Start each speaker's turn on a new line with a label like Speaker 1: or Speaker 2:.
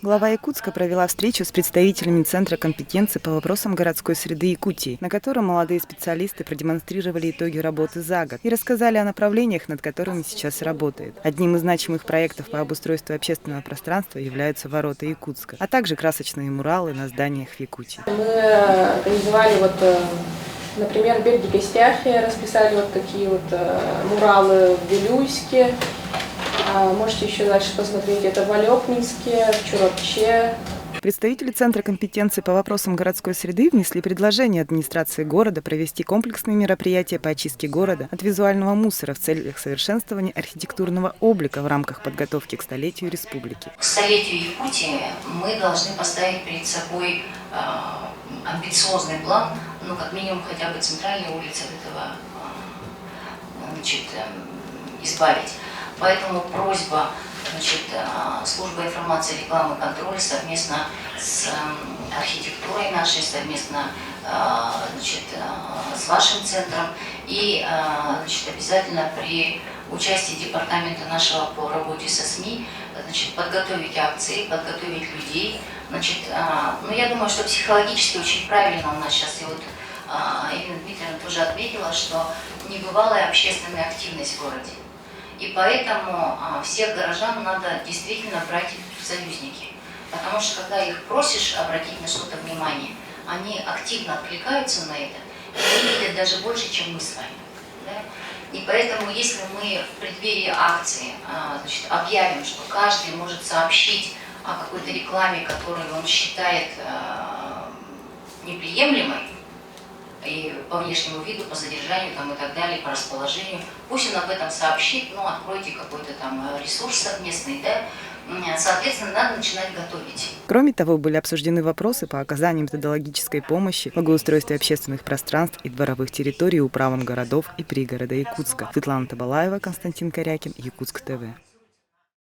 Speaker 1: Глава Якутска провела встречу с представителями Центра компетенции по вопросам городской среды Якутии, на котором молодые специалисты продемонстрировали итоги работы за год и рассказали о направлениях, над которыми сейчас работает. Одним из значимых проектов по обустройству общественного пространства являются ворота Якутска, а также красочные муралы на зданиях в Якутии.
Speaker 2: Мы организовали например, в Бердикостяхе расписали такие муралы в Вилюйске. Можете еще дальше посмотреть, это в Алёкминске, в Чурапче.
Speaker 1: Представители Центра компетенции по вопросам городской среды внесли предложение администрации города провести комплексные мероприятия по очистке города от визуального мусора в целях совершенствования архитектурного облика в рамках подготовки к столетию республики.
Speaker 3: К столетию Якутии мы должны поставить перед собой амбициозный план, как минимум хотя бы центральные улицы от этого избавить. Поэтому просьба службы информации, рекламы и контроля совместно с архитектурой нашей, совместно с вашим центром и обязательно при участии департамента нашего по работе со СМИ подготовить акции, подготовить людей. Я думаю, что психологически очень правильно у нас сейчас, и Ирина Дмитриевна тоже отметила, что небывалая общественная активность в городе. И поэтому всех горожан надо действительно брать в союзники. Потому что когда их просишь обратить на что-то внимание, они активно откликаются на это, и они видят даже больше, чем мы с вами. Да? И поэтому, если мы в преддверии акции объявим, что каждый может сообщить о какой-то рекламе, которую он считает неприемлемой, и по внешнему виду, по задержанию и так далее, по расположению. Пусть он об этом сообщит, откройте какой-то ресурс совместный, да? Соответственно, надо начинать готовить.
Speaker 1: Кроме того, были обсуждены вопросы по оказанию методологической помощи в благоустройстве общественных пространств и дворовых территорий управам городов и пригорода Якутска. Светлана Табалаева, Константин Корякин, Якутск ТВ.